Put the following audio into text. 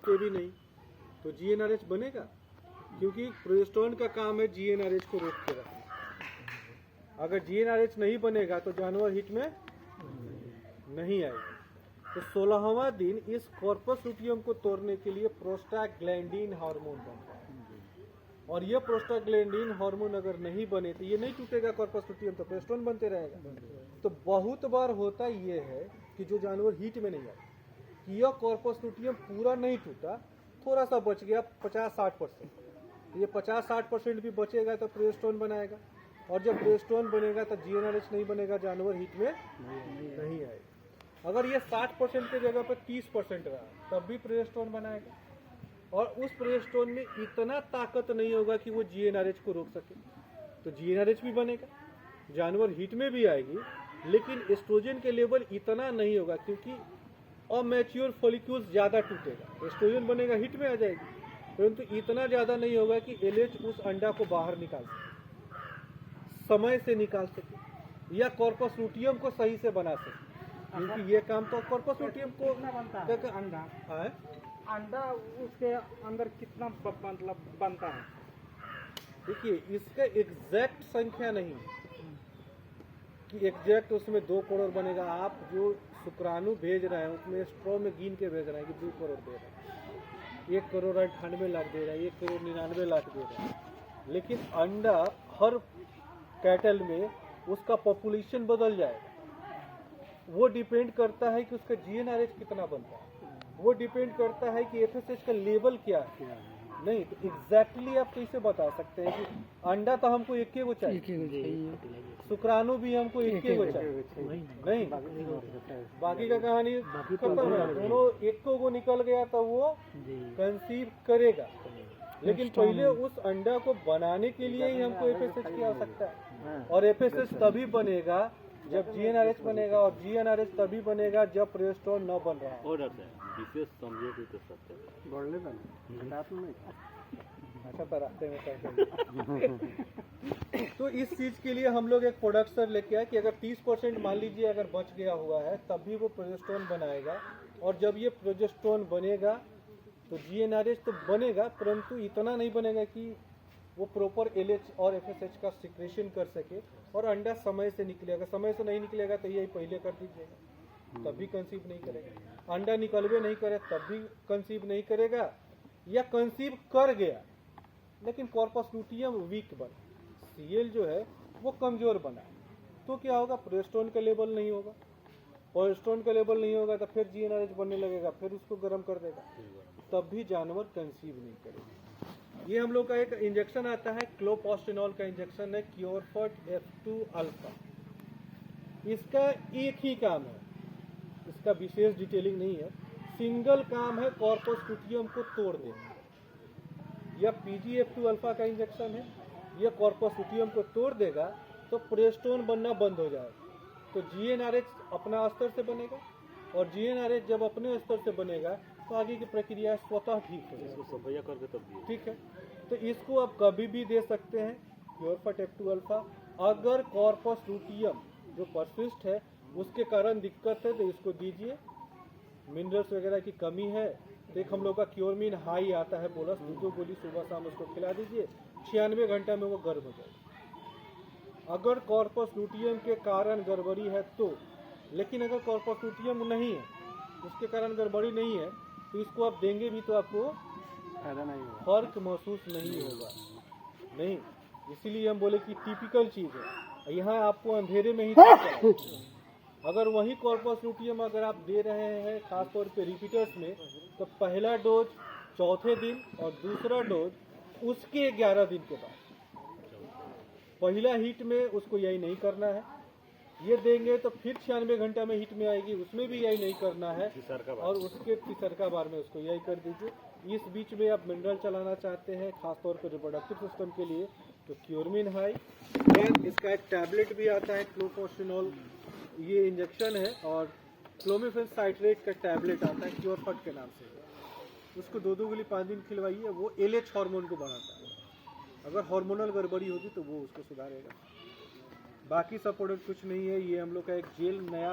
टूटे भी नहीं, तो जीएनआरएच बनेगा? क्योंकि प्रोजेस्टेरोन का काम है जीएनआरएच को रोक के रखना। अगर जीएनआरएच नहीं बनेगा तो जानवर हिट में नहीं आएगा। तो 16वां दिन इस कॉर्पस लुटियम को तोड़ने के लिए प्रोस्टाग्लैंडिन हार्मोन बनता है, और ये प्रोस्टाग्लैंडिन हार्मोन अगर नहीं बने तो ये नहीं टूटेगा कॉर्पस लुटियम, तो प्रोजेस्टेरोन बनते रहेगा। तो बहुत बार होता ये है कि जो जानवर हीट में नहीं आए कि यह कॉर्पस लुटियम पूरा नहीं टूटा, थोड़ा सा बच गया 50-60%, ये 50-60% भी बचेगा तो प्रोजेस्टेरोन बनाएगा, और जब प्रोजेस्टेरोन बनेगा तो जीएनआरएच नहीं बनेगा, जानवर हीट में नहीं आएगा। अगर ये 60% की जगह पर 30% रहा तब भी प्रोजेस्टेरोन बनाएगा, और उस प्रोजेस्टेरोन में इतना ताकत नहीं होगा कि वो जीएनआरएच को रोक सके, तो जीएनआरएच भी बनेगा, जानवर हीट में भी आएगी, लेकिन एस्ट्रोजन के लेवल इतना नहीं होगा क्योंकि अमैच्योर फॉलिक्यूल्स ज़्यादा टूटेगा। एस्ट्रोजन बनेगा, हीट में आ जाएगी, परंतु इतना ज़्यादा नहीं होगा कि एलएच उस अंडा को बाहर निकाल सके, समय से निकाल सके, या कॉर्पस लुटियम को सही से बना सके। क्योंकि ये काम तो कॉर्पस लुटियम को बनता है अंडा है, अंडा उसके अंदर कितना मतलब बनता है? देखिए इसका एग्जैक्ट संख्या नहीं कि एग्जैक्ट उसमें 2 करोड़ बनेगा। आप जो शुक्राणु भेज रहे हैं उसमें स्ट्रॉ में गिन के भेज रहे हैं कि 2 करोड़ दे रहे हैं, 1 करोड़ 98 लाख दे रहा है, 1 करोड़ 99 लाख दे रहा है, लेकिन अंडा हर कैटल में उसका पॉपुलेशन बदल जाएगा। वो डिपेंड करता है कि उसका जीएनआरएच कितना बनता है, वो डिपेंड करता है कि एफएसएच का लेवल क्या है। नहीं तो एग्जैक्टली आप कैसे बता सकते हैं कि अंडा तो हमको एक ही वो चाहिए, शुक्राणु भी हमको एक ही वो चाहिए, नहीं बाकी का कहानी खत्म है। दोनों एक को निकल गया तो वो कंसीव करेगा, लेकिन पहले उस अंडा को बनाने के लिए ही हमको एफएसएच की आवश्यकता है, और एफएसएच तभी बनेगा जब जीएनआरएच बनेगा, और जीएनआरएच तभी बनेगा जब प्रोजेस्टेरोन न बन रहा है। विशेष समझे तो सत्य बढ़ने अच्छा तो रास्ते में तो इस चीज के लिए हम लोग एक प्रोडक्ट सर लेके आए कि अगर 30% मान लीजिए अगर बच गया हुआ है तब भी वो प्रोजेस्टेरोन बनाएगा, और जब ये प्रोजेस्टेरोन बनेगा तो जीएनआरएच तो बनेगा, परंतु इतना नहीं बनेगा कि वो प्रॉपर एलएच और एफएसएच का सिक्रेशन कर सके, और अंडा समय से निकलेगा। समय से नहीं निकलेगा तो यही पहले कर दीजिएगा, तब भी कंसीव नहीं करेगा। अंडा निकलवे नहीं करे तब भी कंसीव नहीं करेगा, या कंसीव कर गया लेकिन कॉर्पस लुटियम वीक बना, सीएल जो है वो कमजोर बना, तो क्या होगा, प्रोजेस्टेरोन का लेवल नहीं होगा, प्रोजेस्टेरोन का लेवल नहीं होगा तो फिर जीएनआरएच बनने लगेगा, फिर उसको गर्म कर देगा, तब भी जानवर कंसीव नहीं करेगा। ये हम लोग का एक इंजेक्शन आता है, क्लोपोस्टिनॉल का इंजेक्शन है, क्योरफट F2 अल्फा। इसका एक ही काम है, इसका विशेष डिटेलिंग नहीं है, सिंगल काम है कॉर्पस लुटियम को तोड़ देना। यह PGF2 अल्फा का इंजेक्शन है, यह कॉर्पस लुटियम को तोड़ देगा तो प्रोजेस्टेरोन बनना बंद हो जाएगा, तो जीएनआरएच अपना स्तर से बनेगा, और जीएनआरएच जब अपने स्तर से बनेगा तो आगे की प्रक्रिया स्वतः ठीक हो जाएगी। ठीक है, तो इसको आप कभी भी दे सकते हैं, क्योरफट F2 अल्फा। अगर कॉर्पस लुटियम जो परसिस्ट है उसके कारण दिक्कत है तो इसको दीजिए, मिनरल्स वगैरह की कमी है तो एक हम लोग का क्योरमिन हाई आता है बोलस, 2 गोली सुबह शाम उसको खिला दीजिए, 96 घंटा में वो गर्म हो जाएगा। अगर कॉर्पस लुटियम के कारण गड़बड़ी है तो, लेकिन अगर कॉर्पस लुटियम नहीं है, उसके कारण गड़बड़ी नहीं है, तो इसको आप देंगे भी तो आपको फायदा नहीं होगा, फर्क महसूस नहीं होगा। नहीं, इसीलिए हम बोले कि टिपिकल चीज़ है, यहाँ आपको अंधेरे में ही अगर वही कॉर्पस लुटियम अगर आप दे रहे हैं खासतौर पे रिपीटर्स में, तो पहला डोज 4थे दिन और दूसरा डोज उसके 11 दिन के बाद। पहला हीट में उसको यही नहीं करना है, ये देंगे तो फिर 96 घंटा में हीट में आएगी, उसमें भी यही नहीं करना है, और उसके तीसरका बार में उसको यही कर दीजिए। इस बीच में आप मिनरल चलाना चाहते हैं खासतौर पर रिप्रोडक्टिव सिस्टम के लिए, तो क्योरमिन हाई, फिर इसका एक टैबलेट भी आता है क्लोपोस्टिनॉल, ये इंजेक्शन है, और क्लोमिफेन साइट्रेट का टैबलेट आता है क्योरफट के नाम से, उसको 2 गोली 5 दिन खिलवाइए, वो एलएच हार्मोन को बढ़ाता है। अगर हार्मोनल गड़बड़ी होगी तो वो उसको सुधारेगा। बाकी सब प्रोडक्ट कुछ नहीं है, ये हम लोग का एक जेल नया